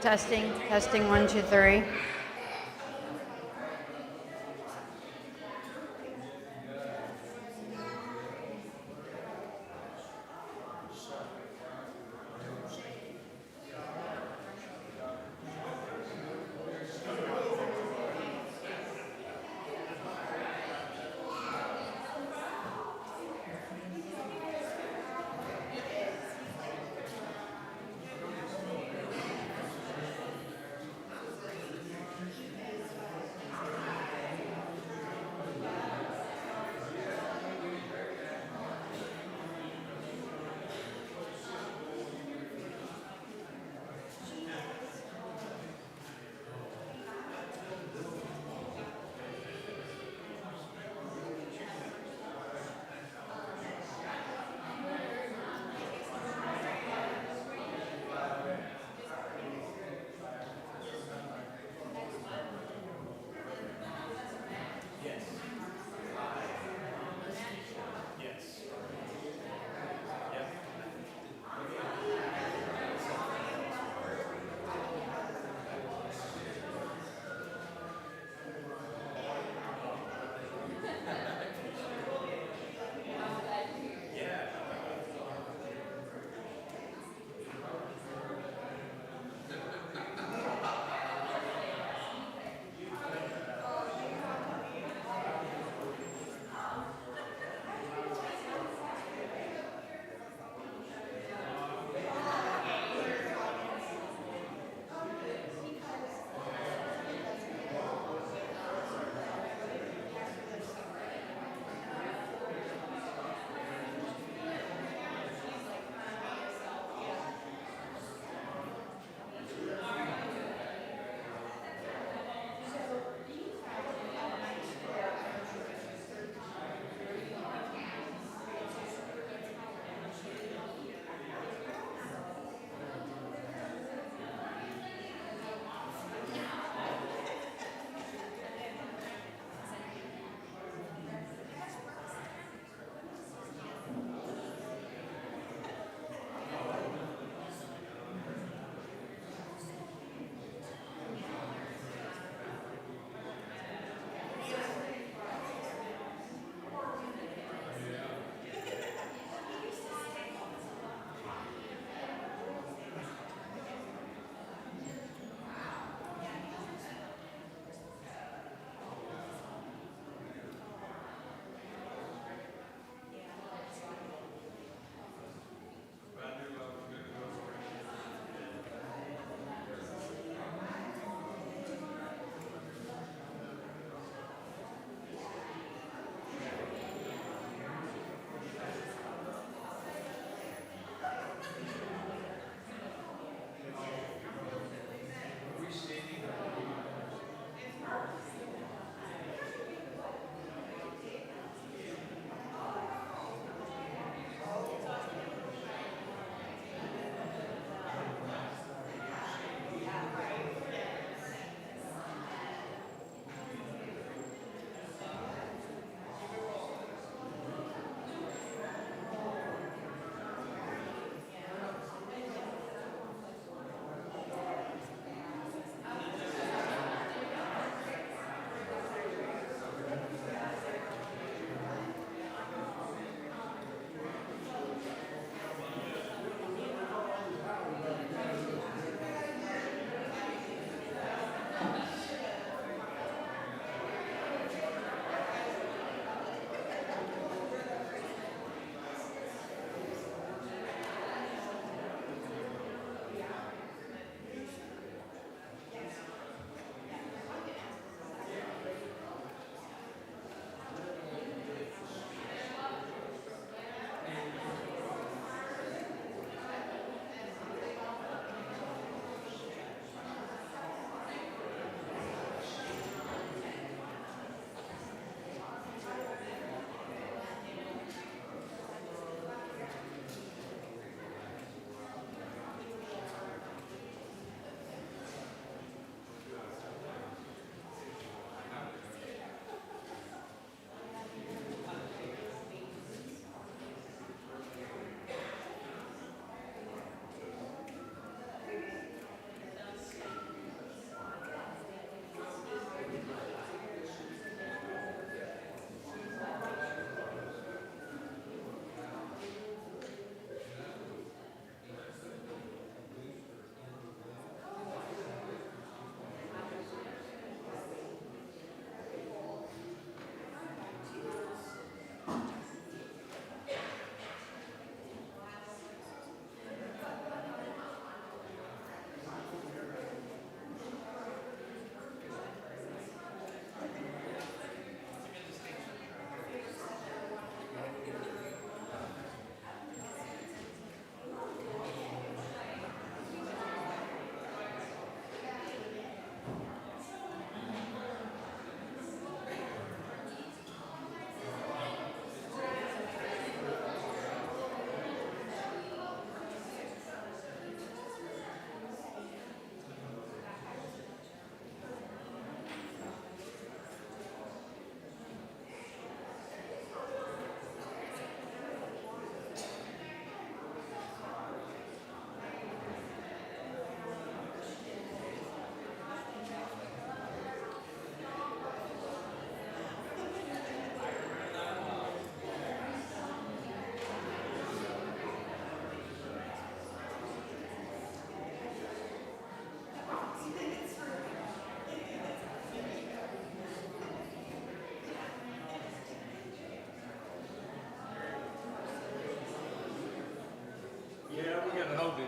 Testing, testing, 1, 2, 3.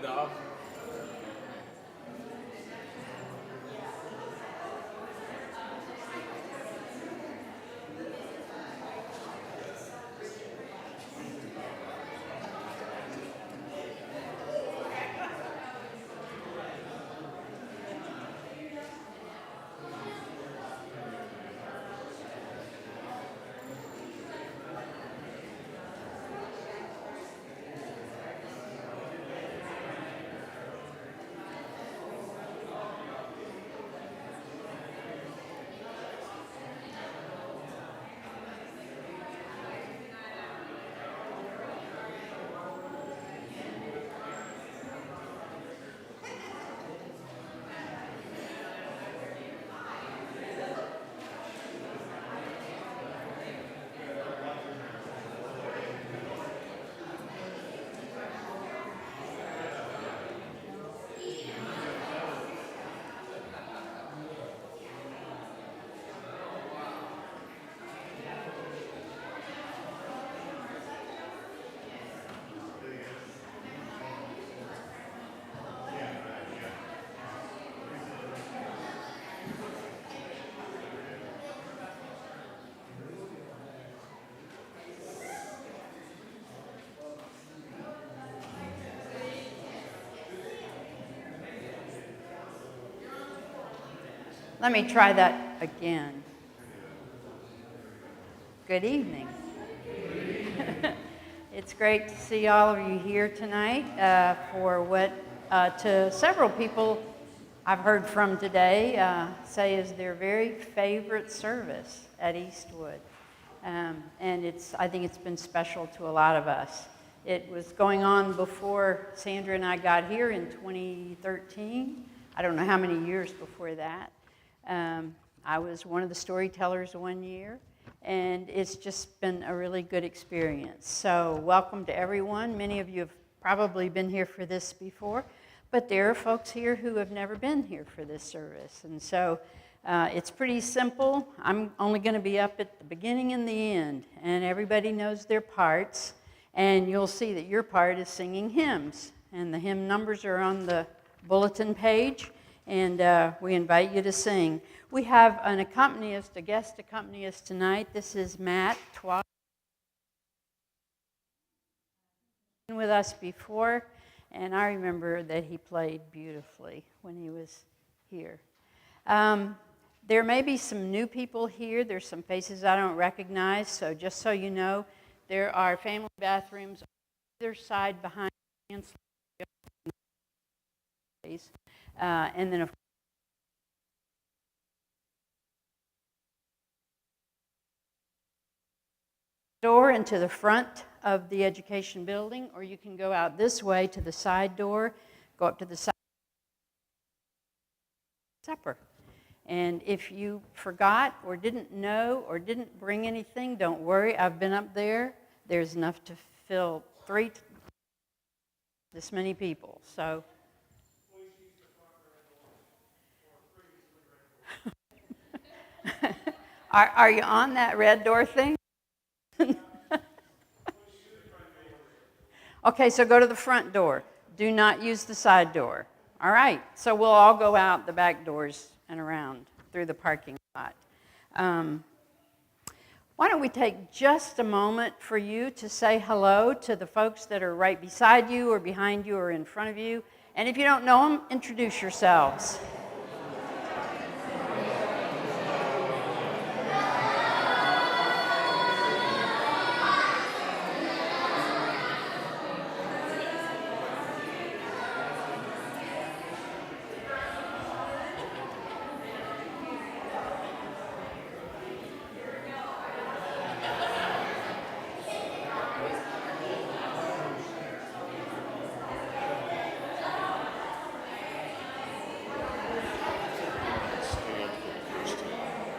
off. Let me try that again. Good evening. It's great to see all of you here tonight for what to several people I've heard from today say is their very favorite service at Eastwood. And I think it's been special to a lot of us. It was going on before Sandra and I got here in 2013. I don't know how many years before that. I was one of the storytellers one year, and it's just been a really good experience. So welcome to everyone. Many of you have probably been here for this before, but there are folks here who have never been here for this service. And so it's pretty simple. I'm only going to be up at the beginning and the end, and everybody knows their parts, and you'll see that your part is singing hymns, and the hymn numbers are on the bulletin page. And we invite you to sing. We have an accompanist, a guest accompanist tonight. This is Matt Twa. Been with us before, and I remember that he played beautifully when he was here. There may be some new people here. There's some faces I don't recognize, so just so you know, there are family bathrooms on either side behind the and then, of course, door into the front of the education building, or you can go out this way to the side door, go up to the side supper. And if you forgot or didn't know or didn't bring anything, don't worry. I've been up there. There's enough to fill this many people. So. Are you on that red door thing? Okay, so go to the front door. Do not use the side door. All right, so we'll all go out the back doors and around through the parking lot. Why don't we take just a moment for you to say hello to the folks that are right beside you or behind you or in front of you. And if you don't know them, introduce yourselves.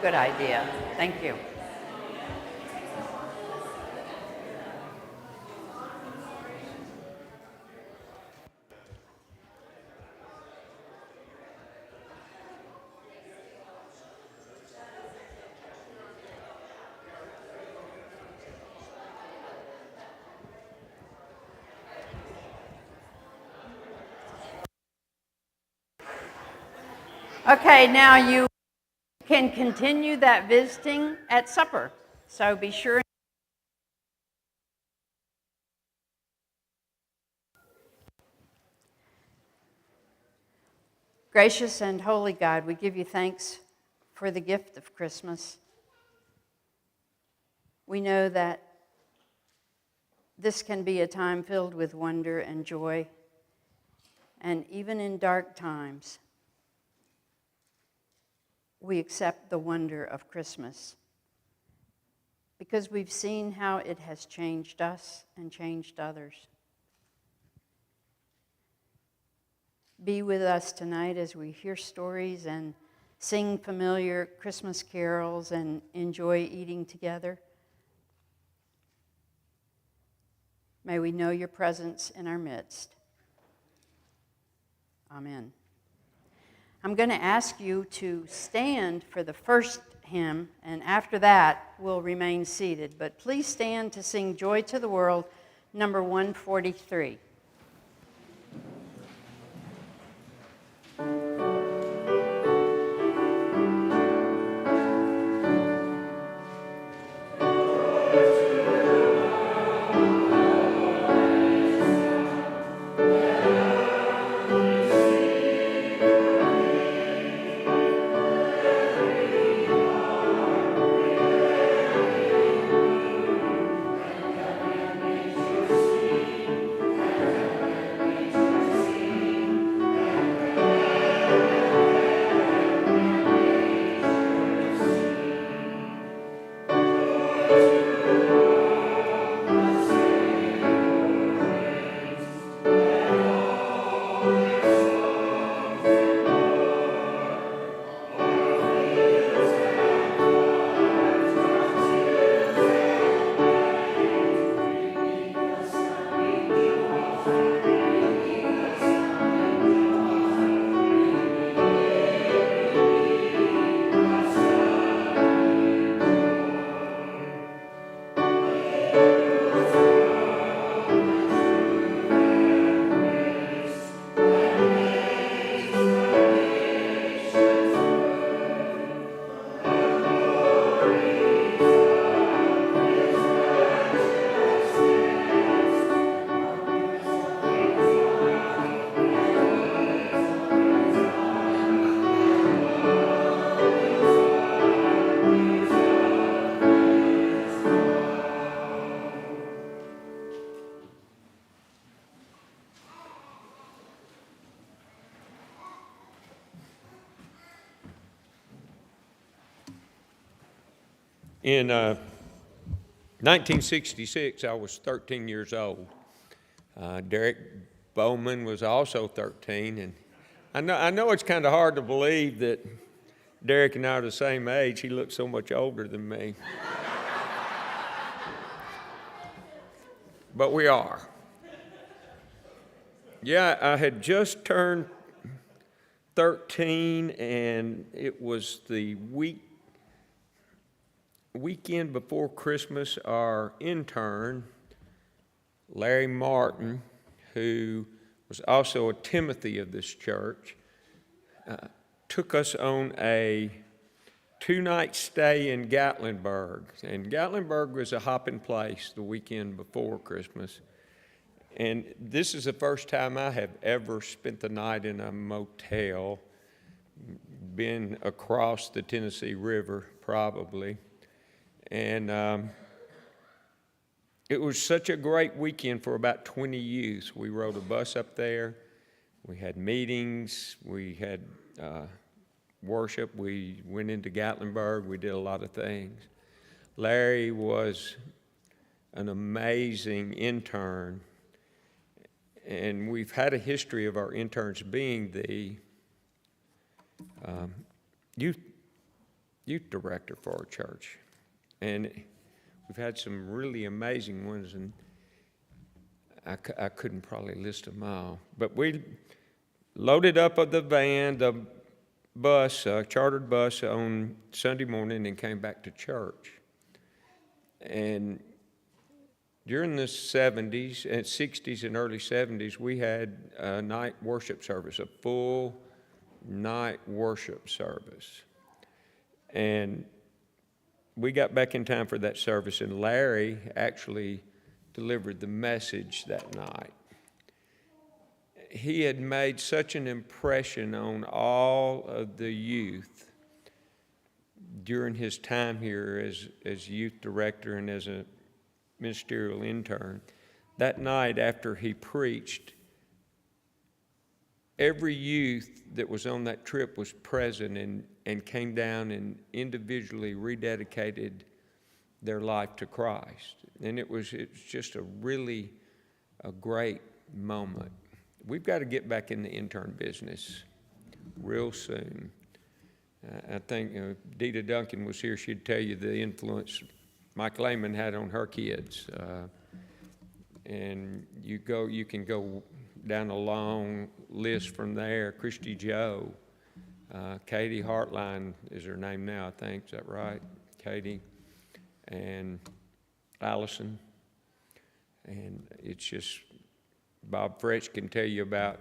Good idea. Thank you. Okay, now you can continue that visiting at supper. So be sure. Gracious and holy God, we give you thanks for the gift of Christmas. We know that this can be a time filled with wonder and joy, and even in dark times, we accept the wonder of Christmas because we've seen how it has changed us and changed others. Be with us tonight as we hear stories and sing familiar Christmas carols and enjoy eating together. May we know your presence in our midst. Amen. I'm going to ask you to stand for the first hymn, and after that, we'll remain seated. But please stand to sing Joy to the World, number 143. In 1966, I was 13 years old. Derek Bowman was also 13, and I know it's kind of hard to believe that Derek and I are the same age. He looks so much older than me. But we are. Yeah, I had just turned 13, and it was the weekend before Christmas. Our intern, Larry Martin, who was also a Timothy of this church, took us on a 2-night stay in Gatlinburg. And Gatlinburg was a hopping place the weekend before Christmas. And this is the first time I have ever spent the night in a motel, been across the Tennessee River probably. And it was such a great weekend for about 20 youth. We rode a bus up there. We had meetings. We had worship. We went into Gatlinburg. We did a lot of things. Larry was an amazing intern. And we've had a history of our interns being the youth director for our church. And we've had some really amazing ones, and I couldn't probably list them all. But we loaded up of the van, the bus, chartered bus on Sunday morning and came back to church. And during the 70s and 60s and early 70s, we had a night worship service, a full night worship service. And we got back in time for that service, and Larry actually delivered the message that night. He had made such an impression on all of the youth during his time here as youth director and as a ministerial intern. That night after he preached, every youth that was on that trip was present and came down and individually rededicated their life to Christ. And it was just a great moment. We've got to get back in the intern business real soon. I think Dita Duncan was here. She'd tell you the influence Mike Lehman had on her kids. And you can go down a long list from there. Christy Joe, Katie Hartline is her name now, I think. Is that right? Katie and Allison. And it's just, Bob Fretch can tell you about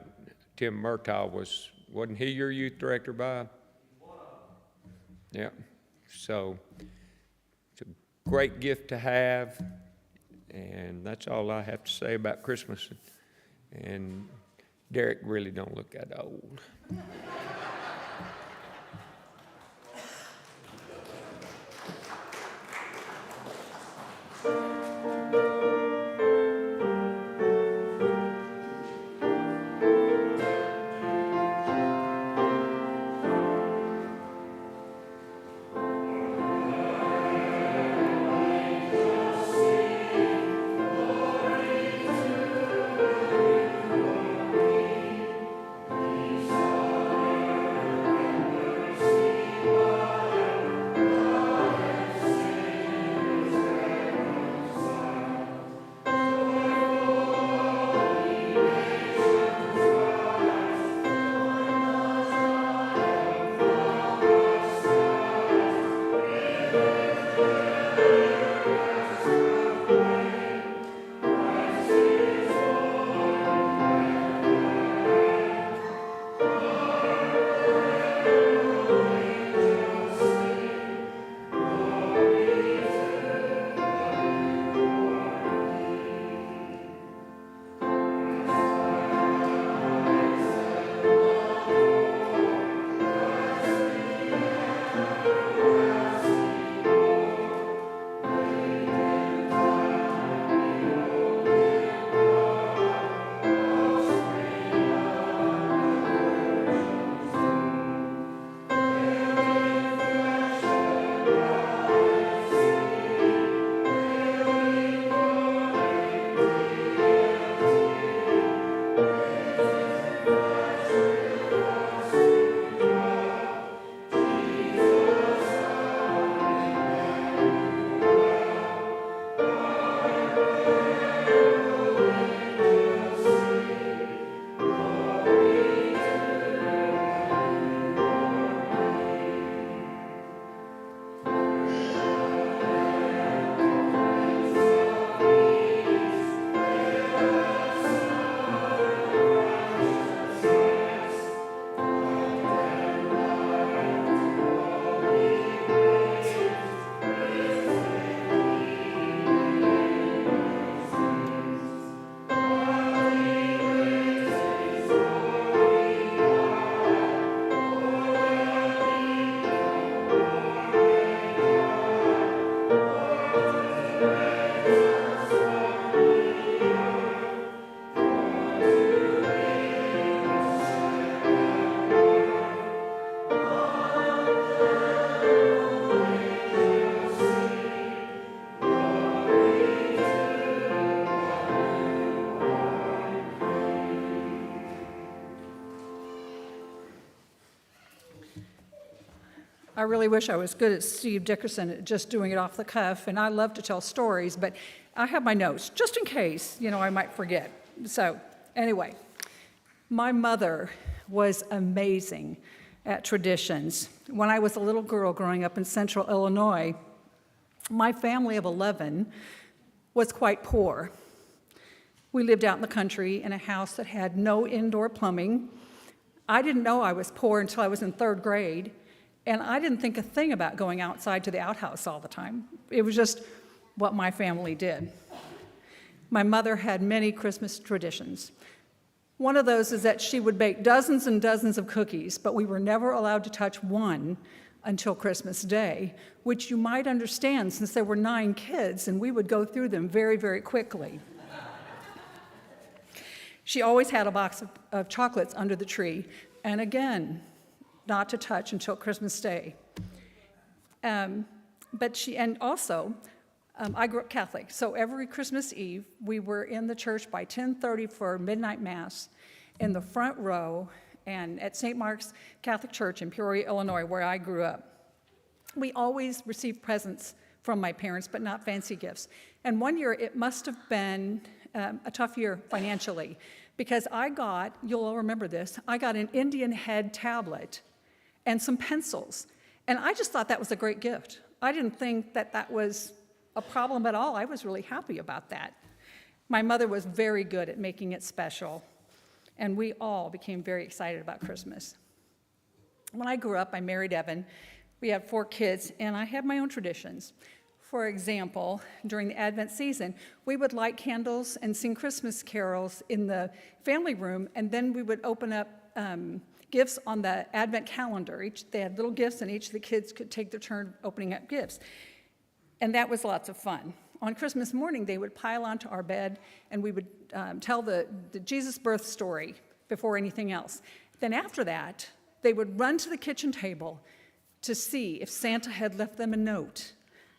Tim Murtaugh. Wasn't he your youth director, Bob? Yeah. So it's a great gift to have. And that's all I have to say about Christmas. And Derek really don't look that old. I really wish I was good at Steve Dickerson at just doing it off the cuff, and I love to tell stories, but I have my notes just in case, I might forget. So anyway, my mother was amazing at traditions. When I was a little girl growing up in central Illinois, my family of 11 was quite poor. We lived out in the country in a house that had no indoor plumbing. I didn't know I was poor until I was in 3rd grade, and I didn't think a thing about going outside to the outhouse all the time. It was just what my family did. My mother had many Christmas traditions. One of those is that she would bake dozens and dozens of cookies, but we were never allowed to touch one until Christmas Day, which you might understand since there were 9 kids, and we would go through them very, very quickly. She always had a box of chocolates under the tree, and again, not to touch until Christmas Day. I grew up Catholic, so every Christmas Eve, we were in the church by 10:30 for midnight mass in the front row and at St. Mark's Catholic Church in Peoria, Illinois, where I grew up. We always received presents from my parents, but not fancy gifts. And one year, it must have been a tough year financially, because you'll all remember this, I got an Indian head tablet and some pencils. And I just thought that was a great gift. I didn't think that was a problem at all. I was really happy about that. My mother was very good at making it special, and we all became very excited about Christmas. When I grew up, I married Evan. We had 4 kids, and I had my own traditions. For example, during the Advent season, we would light candles and sing Christmas carols in the family room, and then we would open up gifts on the Advent calendar. They had little gifts, and each of the kids could take their turn opening up gifts. And that was lots of fun. On Christmas morning, they would pile onto our bed, and we would tell the Jesus birth story before anything else. Then after that, they would run to the kitchen table to see if Santa had left them a note.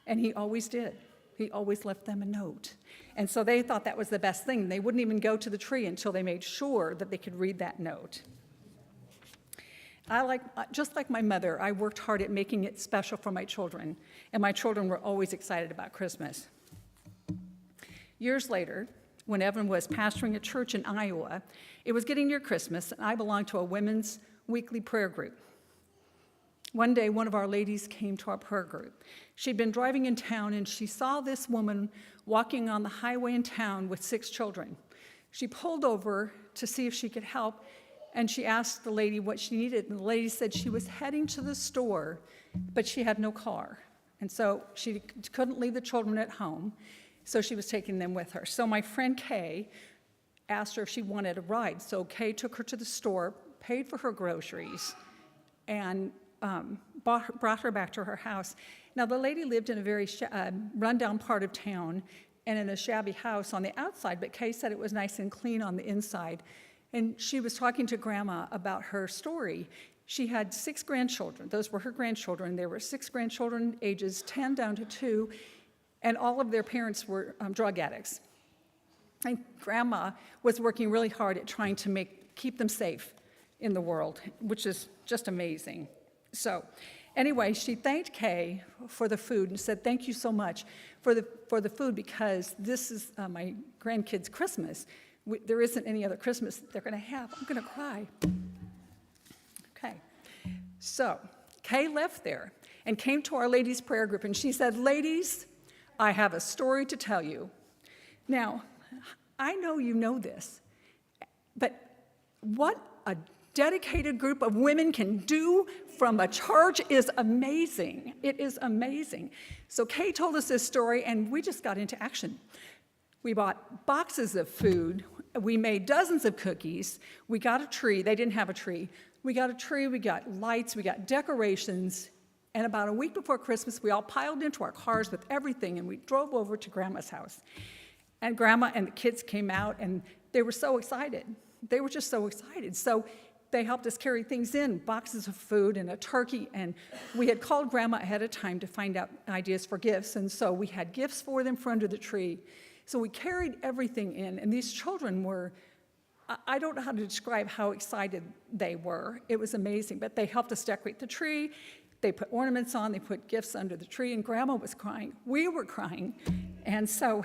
And he always did. He always left them a note. And so they thought that was the best thing. They wouldn't even go to the tree until they made sure that they could read that note. Just like my mother, I worked hard at making it special for my children, and my children were always excited about Christmas. Years later, when Evan was pastoring a church in Iowa, it was getting near Christmas, and I belonged to a women's weekly prayer group. One day, one of our ladies came to our prayer group. She'd been driving in town, and she saw this woman walking on the highway in town with 6 children. She pulled over to see if she could help, and she asked the lady what she needed, and the lady said she was heading to the store, but she had no car. And so she couldn't leave the children at home, so she was taking them with her. So my friend Kay asked her if she wanted a ride. So Kay took her to the store, paid for her groceries, and brought her back to her house. Now, the lady lived in a very rundown part of town and in a shabby house on the outside, but Kay said it was nice and clean on the inside. And she was talking to Grandma about her story. She had 6 grandchildren. Those were her grandchildren. There were 6 grandchildren, ages 10 down to 2, and all of their parents were drug addicts. And Grandma was working really hard at trying to keep them safe in the world, which is just amazing. So anyway, she thanked Kay for the food and said, "Thank you so much for the food, because this is my grandkids' Christmas. There isn't any other Christmas they're going to have." I'm going to cry. Okay. So Kay left there and came to our ladies' prayer group, and she said, "Ladies, I have a story to tell you." Now, I know you know this, but what a dedicated group of women can do from a church is amazing. It is amazing. So Kay told us this story, and we just got into action. We bought boxes of food. We made dozens of cookies. We got a tree. They didn't have a tree. We got a tree. We got lights. We got decorations. And about a week before Christmas, we all piled into our cars with everything, and we drove over to Grandma's house. And Grandma and the kids came out, and they were so excited. They were just so excited. So they helped us carry things in, boxes of food and a turkey, and we had called Grandma ahead of time to find out ideas for gifts, and so we had gifts for them for under the tree. So we carried everything in, and these children were, I don't know how to describe how excited they were. It was amazing, but they helped us decorate the tree. They put ornaments on, they put gifts under the tree, and Grandma was crying. We were crying, and so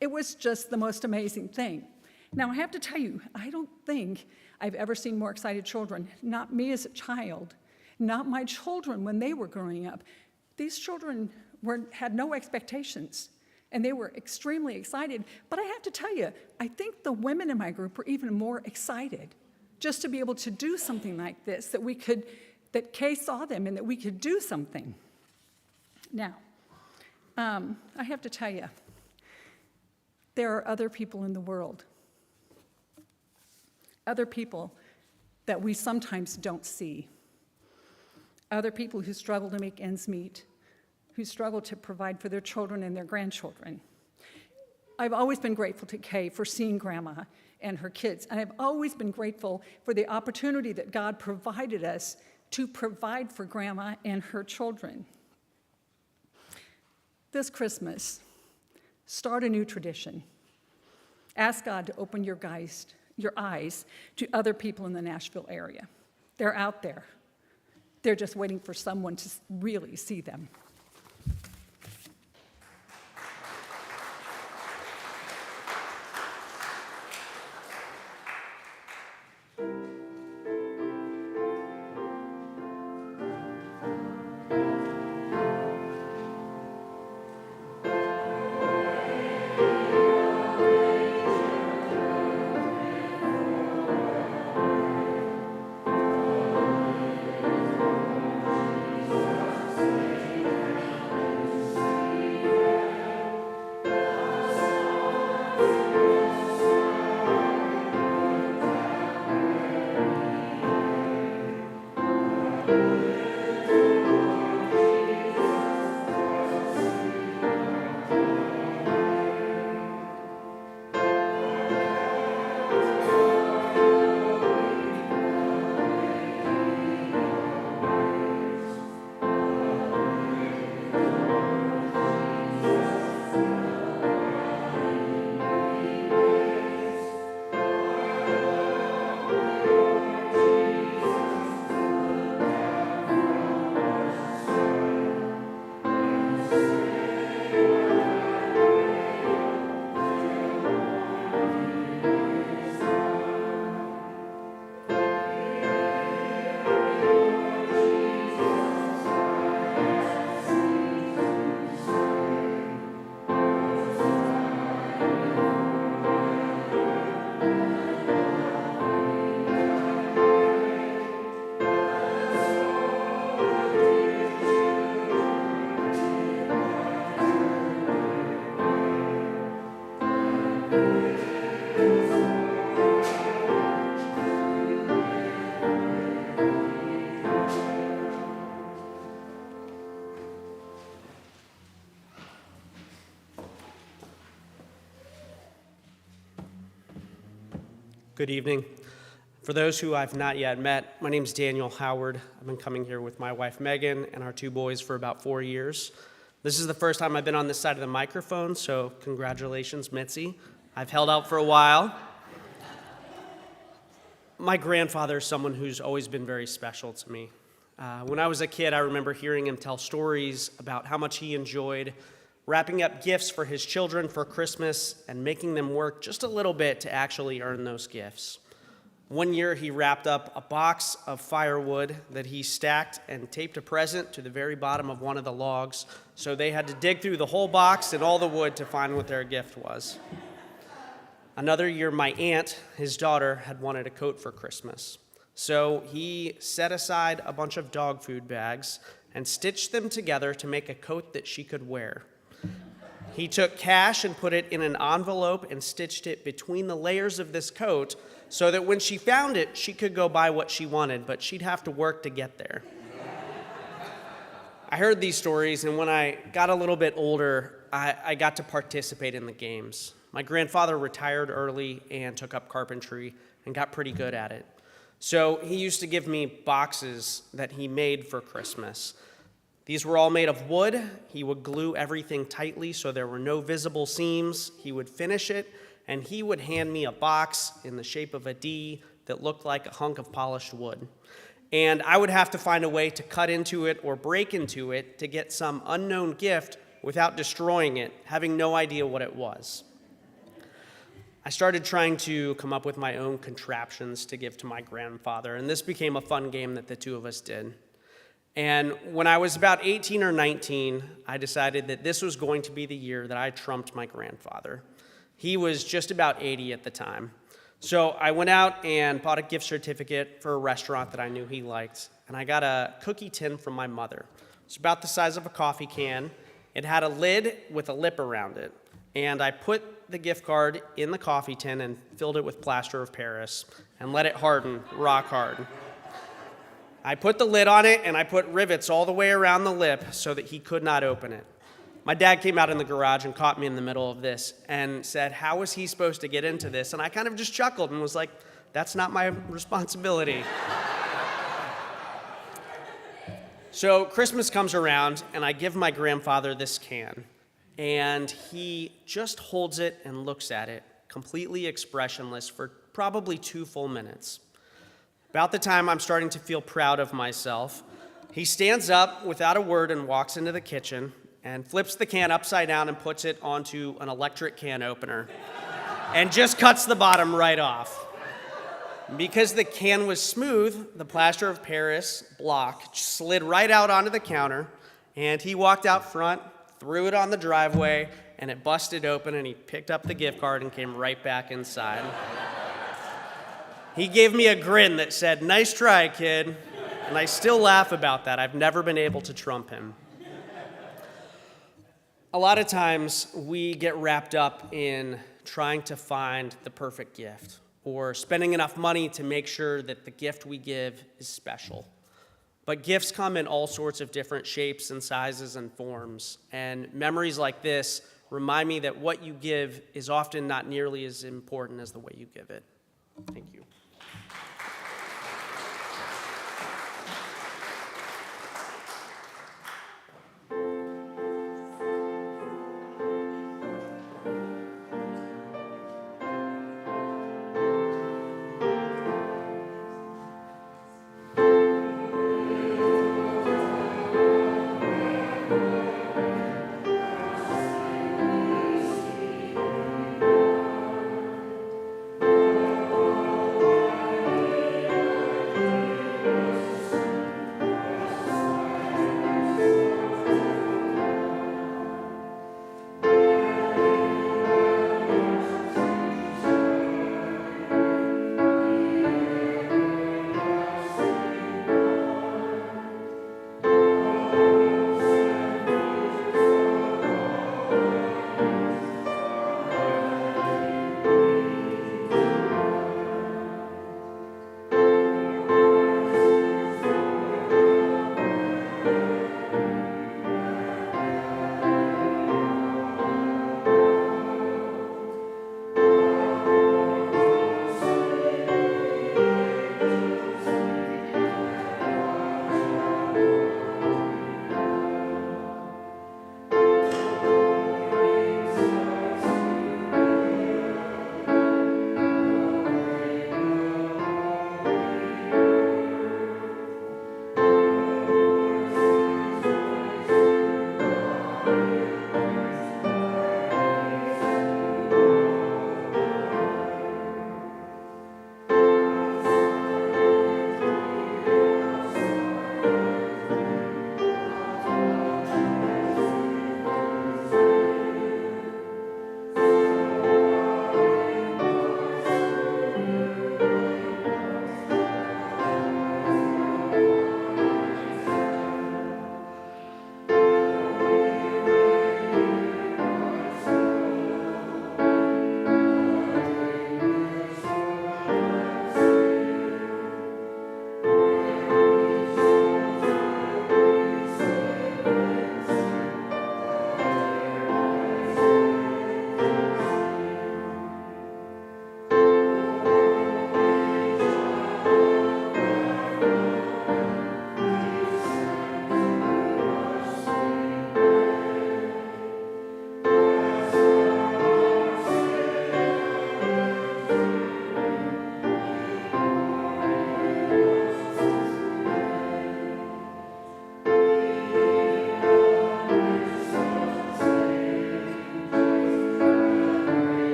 it was just the most amazing thing. Now, I have to tell you, I don't think I've ever seen more excited children. Not me as a child, not my children when they were growing up. These children had no expectations, and they were extremely excited. But I have to tell you, I think the women in my group were even more excited just to be able to do something like this, that Kay saw them and that we could do something. Now, I have to tell you, there are other people in the world, other people that we sometimes don't see, other people who struggle to make ends meet, who struggle to provide for their children and their grandchildren. I've always been grateful to Kay for seeing Grandma and her kids, and I've always been grateful for the opportunity that God provided us to provide for Grandma and her children. This Christmas, start a new tradition. Ask God to open your eyes to other people in the Nashville area. They're out there. They're just waiting for someone to really see them. Good evening. For those who I've not yet met, my name is Daniel Howard. I've been coming here with my wife Megan and our 2 boys for about 4 years. This is the first time I've been on this side of the microphone, so congratulations, Mitzi. I've held out for a while. My grandfather is someone who's always been very special to me. When I was a kid, I remember hearing him tell stories about how much he enjoyed wrapping up gifts for his children for Christmas and making them work just a little bit to actually earn those gifts. One year, he wrapped up a box of firewood that he stacked and taped a present to the very bottom of one of the logs, so they had to dig through the whole box and all the wood to find what their gift was. Another year, my aunt, his daughter, had wanted a coat for Christmas. So he set aside a bunch of dog food bags and stitched them together to make a coat that she could wear. He took cash and put it in an envelope and stitched it between the layers of this coat so that when she found it, she could go buy what she wanted, but she'd have to work to get there. I heard these stories, and when I got a little bit older, I got to participate in the games. My grandfather retired early and took up carpentry and got pretty good at it. So he used to give me boxes that he made for Christmas. These were all made of wood. He would glue everything tightly so there were no visible seams. He would finish it, and he would hand me a box in the shape of a D that looked like a hunk of polished wood. And I would have to find a way to cut into it or break into it to get some unknown gift without destroying it, having no idea what it was. I started trying to come up with my own contraptions to give to my grandfather, and this became a fun game that the two of us did. And when I was about 18 or 19, I decided that this was going to be the year that I trumped my grandfather. He was just about 80 at the time. So I went out and bought a gift certificate for a restaurant that I knew he liked, and I got a cookie tin from my mother. It's about the size of a coffee can. It had a lid with a lip around it, and I put the gift card in the coffee tin and filled it with plaster of Paris and let it harden rock hard. I put the lid on it, and I put rivets all the way around the lip so that he could not open it. My dad came out in the garage and caught me in the middle of this and said, how was he supposed to get into this? And I kind of just chuckled and was like, that's not my responsibility. So Christmas comes around, and I give my grandfather this can, and he just holds it and looks at it, completely expressionless, for probably 2 full minutes. About the time I'm starting to feel proud of myself, he stands up without a word and walks into the kitchen and flips the can upside down and puts it onto an electric can opener and just cuts the bottom right off. Because the can was smooth, the plaster of Paris block slid right out onto the counter, and he walked out front, threw it on the driveway, and it busted open, and he picked up the gift card and came right back inside. He gave me a grin that said, nice try, kid, and I still laugh about that. I've never been able to trump him. A lot of times we get wrapped up in trying to find the perfect gift or spending enough money to make sure that the gift we give is special. But gifts come in all sorts of different shapes and sizes and forms, and memories like this remind me that what you give is often not nearly as important as the way you give it. Thank you.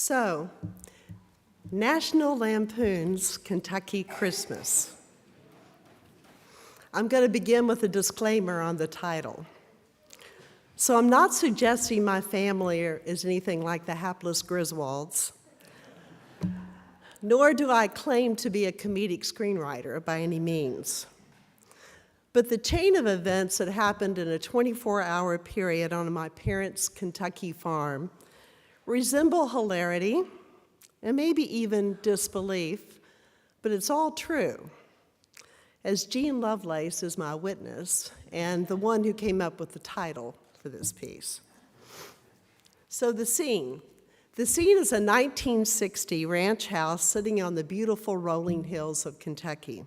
So, National Lampoon's Kentucky Christmas. I'm going to begin with a disclaimer on the title. So I'm not suggesting my family is anything like the hapless Griswolds, nor do I claim to be a comedic screenwriter by any means. But the chain of events that happened in a 24-hour period on my parents' Kentucky farm resemble hilarity and maybe even disbelief, but it's all true. As Jean Lovelace is my witness and the one who came up with the title for this piece. So the scene. The scene is a 1960 ranch house sitting on the beautiful rolling hills of Kentucky.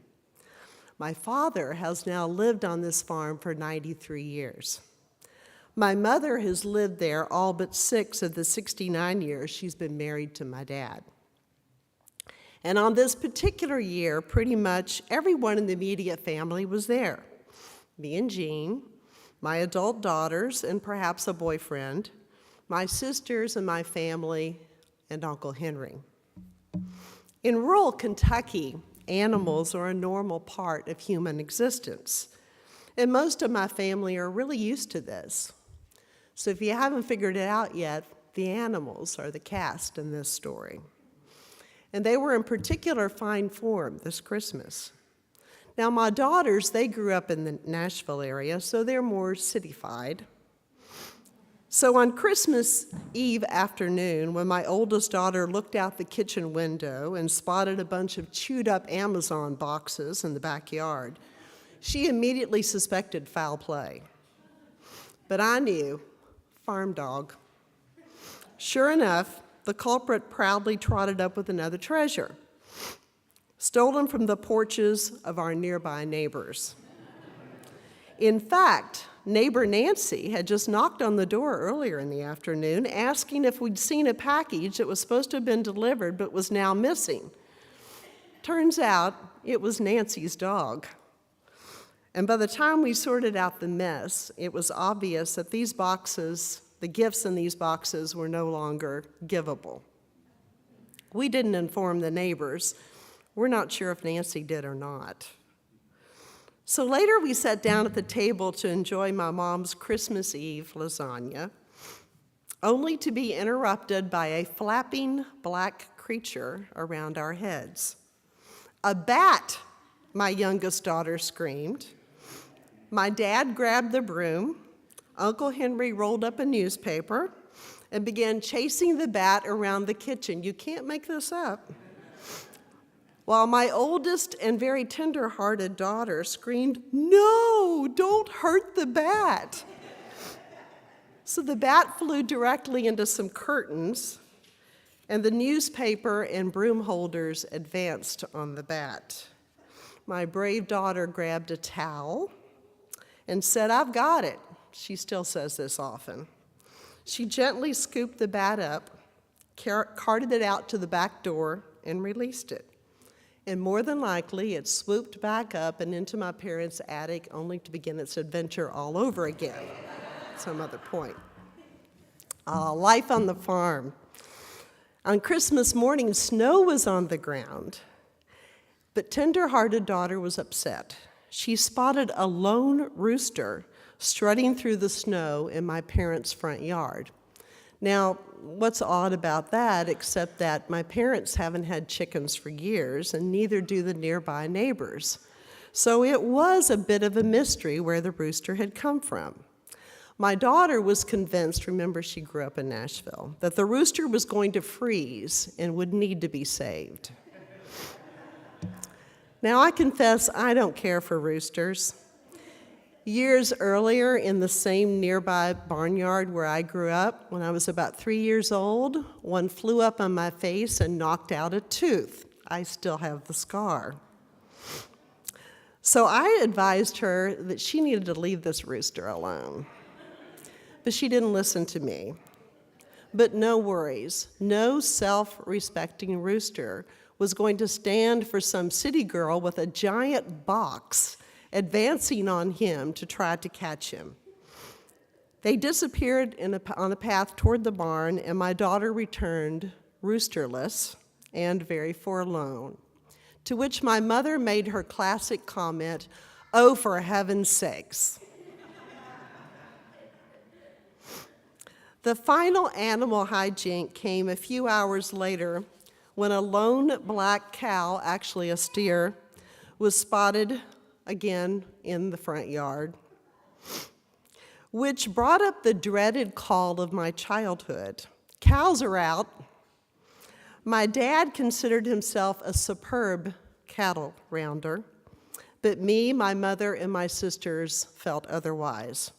My father has now lived on this farm for 93 years. My mother has lived there all but 6 of the 69 years she's been married to my dad. And on this particular year, pretty much everyone in the immediate family was there. Me and Jean, my adult daughters, and perhaps a boyfriend, my sisters and my family, and Uncle Henry. In rural Kentucky, animals are a normal part of human existence. And most of my family are really used to this. So if you haven't figured it out yet, the animals are the cast in this story. And they were in particular fine form this Christmas. Now my daughters, they grew up in the Nashville area, so they're more cityfied. So on Christmas Eve afternoon, when my oldest daughter looked out the kitchen window and spotted a bunch of chewed up Amazon boxes in the backyard, she immediately suspected foul play. But I knew, farm dog. Sure enough, the culprit proudly trotted up with another treasure, stolen from the porches of our nearby neighbors. In fact, neighbor Nancy had just knocked on the door earlier in the afternoon asking if we'd seen a package that was supposed to have been delivered but was now missing. Turns out it was Nancy's dog. And by the time we sorted out the mess, it was obvious that these boxes, the gifts in these boxes, were no longer givable. We didn't inform the neighbors. We're not sure if Nancy did or not. So later we sat down at the table to enjoy my mom's Christmas Eve lasagna, only to be interrupted by a flapping black creature around our heads. "A bat!" my youngest daughter screamed. My dad grabbed the broom, Uncle Henry rolled up a newspaper, and began chasing the bat around the kitchen. You can't make this up. While my oldest and very tender-hearted daughter screamed, "No, don't hurt the bat." So the bat flew directly into some curtains, and the newspaper and broom holders advanced on the bat. My brave daughter grabbed a towel and said, "I've got it." She still says this often. She gently scooped the bat up, carted it out to the back door, and released it. And more than likely, it swooped back up and into my parents' attic, only to begin its adventure all over again at some other point. Life on the farm. On Christmas morning, snow was on the ground, but tender-hearted daughter was upset. She spotted a lone rooster strutting through the snow in my parents' front yard. Now, what's odd about that, except that my parents haven't had chickens for years, and neither do the nearby neighbors. So it was a bit of a mystery where the rooster had come from. My daughter was convinced, remember she grew up in Nashville, that the rooster was going to freeze and would need to be saved. Now, I confess I don't care for roosters. Years earlier, in the same nearby barnyard where I grew up, when I was about 3 years old, one flew up on my face and knocked out a tooth. I still have the scar. So I advised her that she needed to leave this rooster alone. But she didn't listen to me. But no worries, no self-respecting rooster was going to stand for some city girl with a giant box advancing on him to try to catch him. They disappeared on a path toward the barn, and my daughter returned roosterless, and very forlorn. To which my mother made her classic comment, "Oh, for heaven's sakes." The final animal hijink came a few hours later when a lone black cow, actually a steer, was spotted again in the front yard, which brought up the dreaded call of my childhood. Cows are out. My dad considered himself a superb cattle rounder, but me, my mother, and my sisters felt otherwise.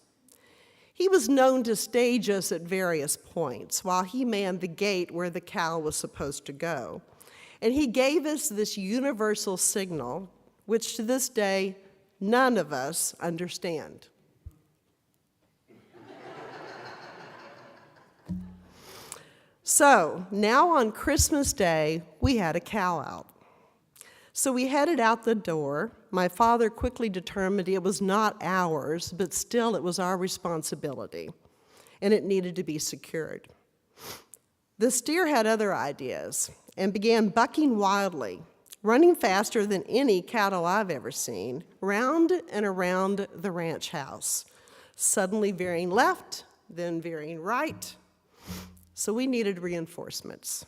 He was known to stage us at various points while he manned the gate where the cow was supposed to go. And he gave us this universal signal, which to this day, none of us understand. So now on Christmas Day, we had a cow out. So we headed out the door. My father quickly determined it was not ours, but still it was our responsibility, and it needed to be secured. The steer had other ideas and began bucking wildly, running faster than any cattle I've ever seen, round and around the ranch house, suddenly veering left, then veering right. So we needed reinforcements.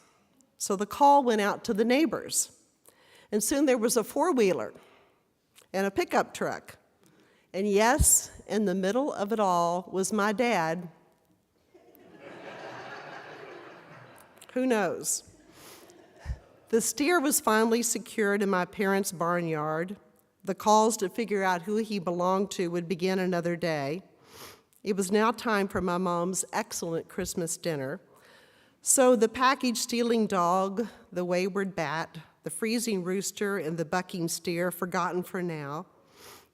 So the call went out to the neighbors. And soon there was a four-wheeler and a pickup truck. And yes, in the middle of it all was my dad. Who knows? The steer was finally secured in my parents' barnyard. The calls to figure out who he belonged to would begin another day. It was now time for my mom's excellent Christmas dinner. So the package-stealing dog, the wayward bat, the freezing rooster, and the bucking steer, forgotten for now,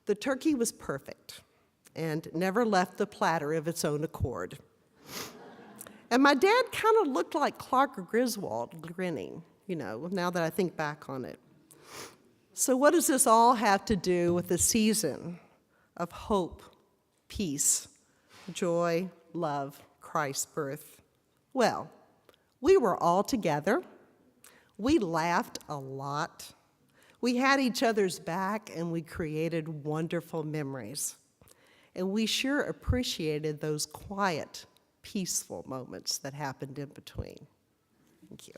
the turkey was perfect and never left the platter of its own accord. And my dad kind of looked like Clark Griswold grinning, now that I think back on it. So what does this all have to do with the season of hope, peace, joy, love, Christ's birth? Well, we were all together. We laughed a lot. We had each other's back, and we created wonderful memories. And we sure appreciated those quiet, peaceful moments that happened in between. Thank you.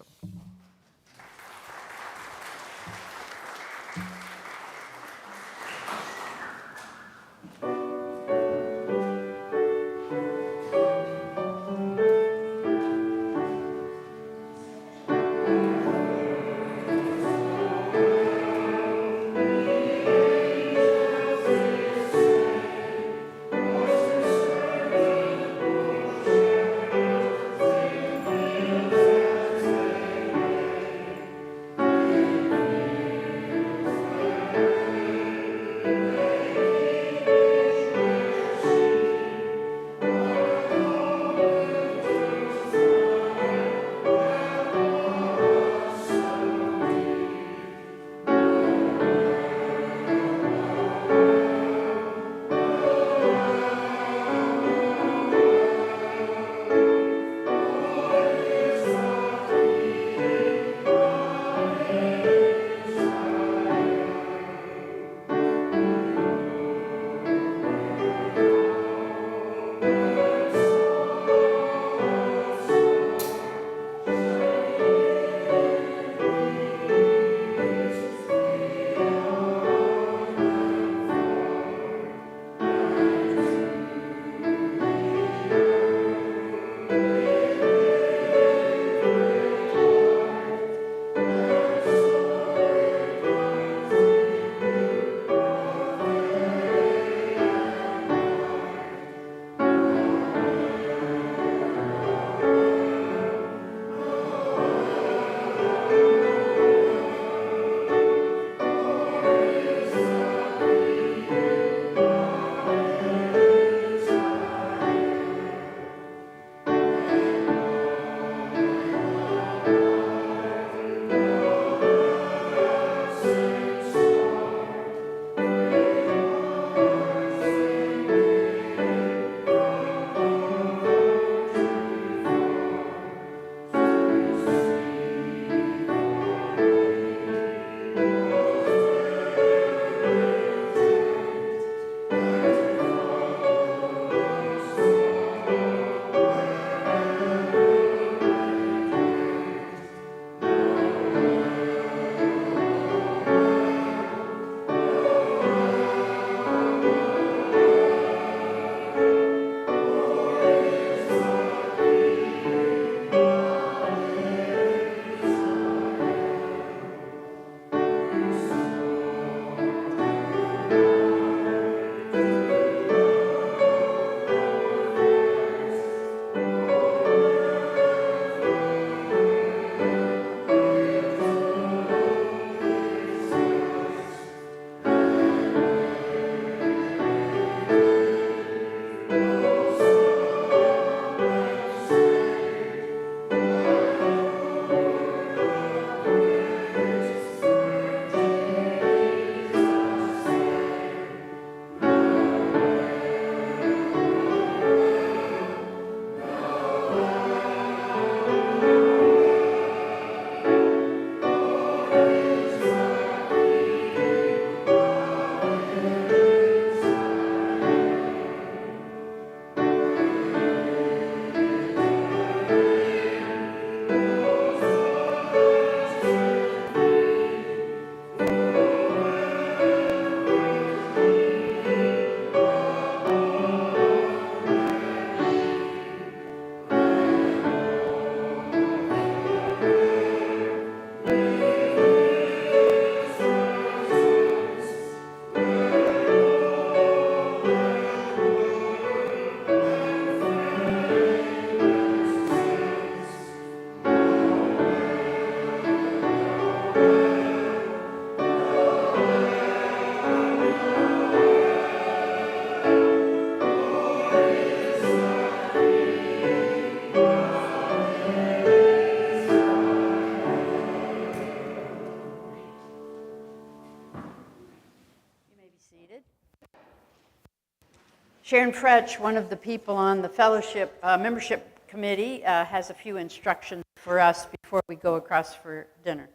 Sharon Fretch, one of the people on the fellowship membership committee, has a few instructions for us before we go across for dinner.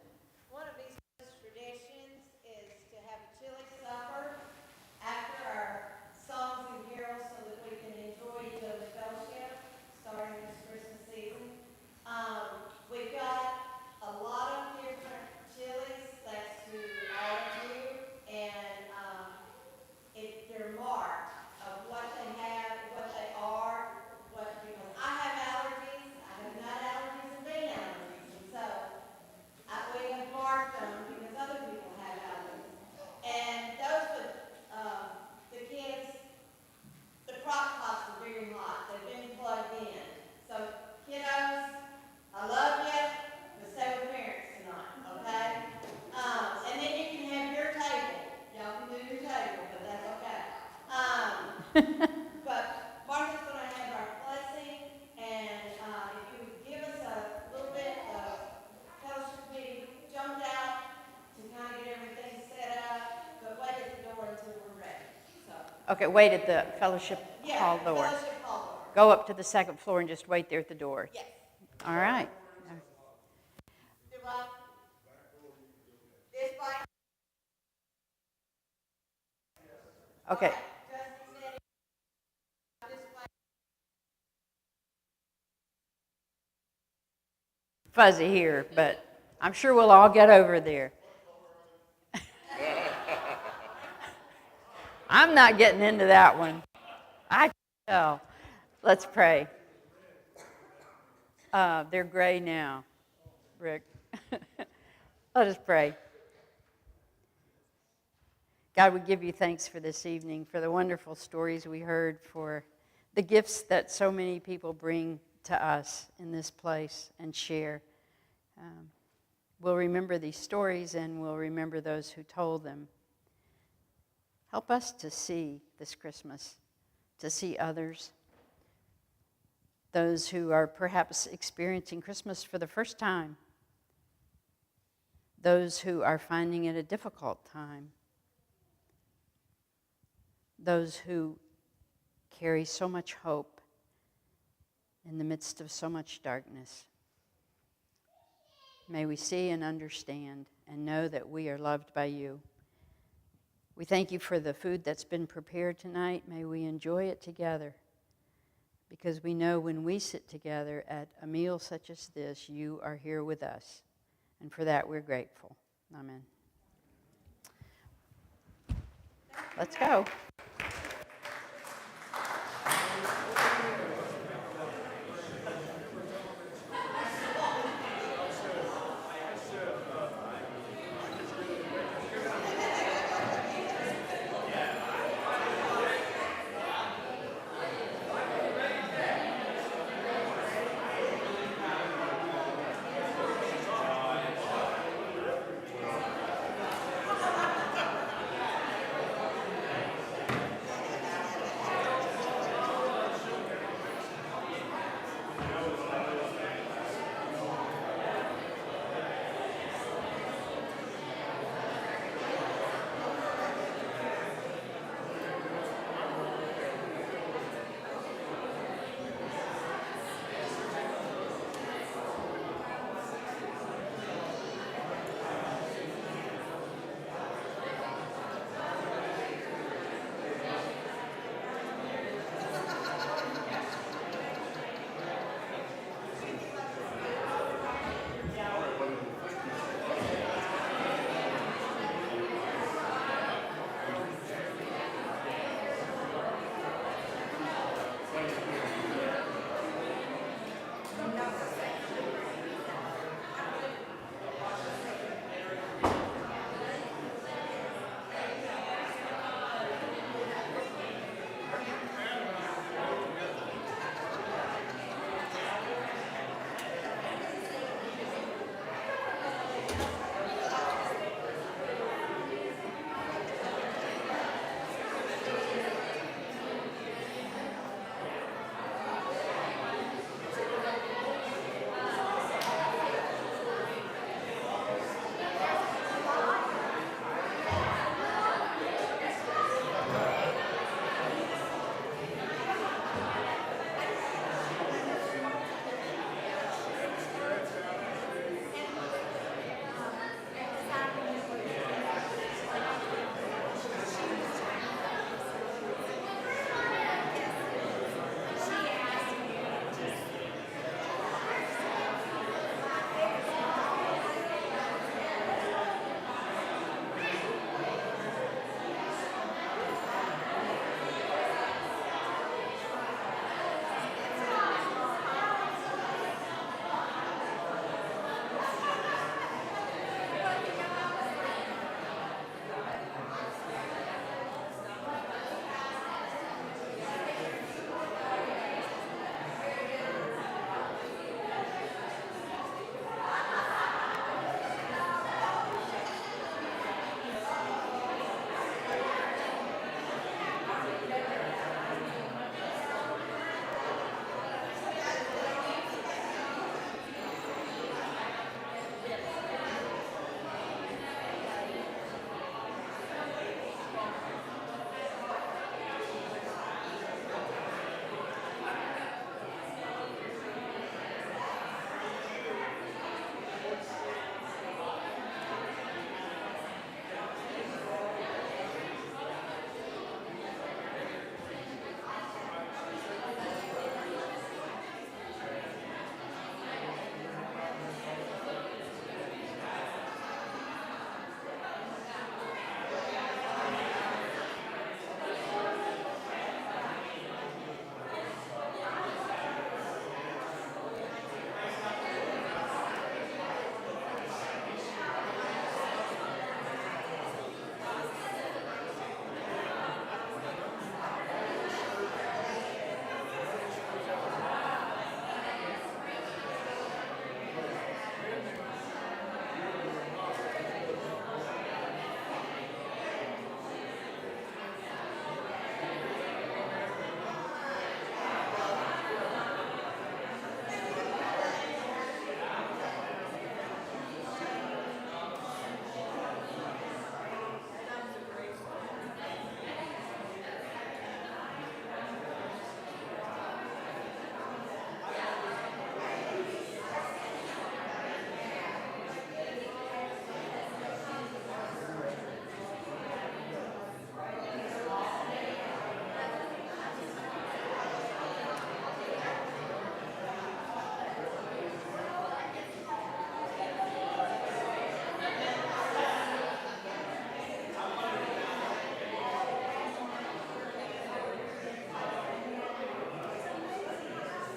One of Eastwood's traditions is to have a chili supper after our songs and carols so that we can enjoy each other's fellowship starting this Christmas season. We've got a lot of different chilies, thanks to all of you, and they're marked of what they have, what they are, because I have allergies, I have nut allergies and bean allergies, and so we have marked them because other people have allergies. And those with the kids, the crock pots are very hot. They've been plugged in. So kiddos, I love you, but stay with parents tonight, okay? And then you can have your table. Y'all can do your table, but that's okay. But Martha's going to have our blessing, and if you would give us a little bit of fellowship meeting jumped out to kind of get everything set up, but wait at the door until we're ready. So, Okay, wait at the fellowship hall door. fellowship hall door. Go up to the second floor and just wait there at the door. Yes. All right. Do I? This bike? Okay. Justin said this bike. Fuzzy here, but I'm sure we'll all get over there. I'm not getting into that one. I can tell. Let's pray. They're gray now, Rick. Let us pray. God, we give you thanks for this evening, for the wonderful stories we heard, for the gifts that so many people bring to us in this place and share. We'll remember these stories and we'll remember those who told them. Help us to see this Christmas, to see others, those who are perhaps experiencing Christmas for the first time, those who are finding it a difficult time, those who carry so much hope in the midst of so much darkness. May we see and understand and know that we are loved by you. We thank you for the food that's been prepared tonight. May we enjoy it together, because we know when we sit together at a meal such as this, you are here with us. And for that, we're grateful. Amen. Let's go.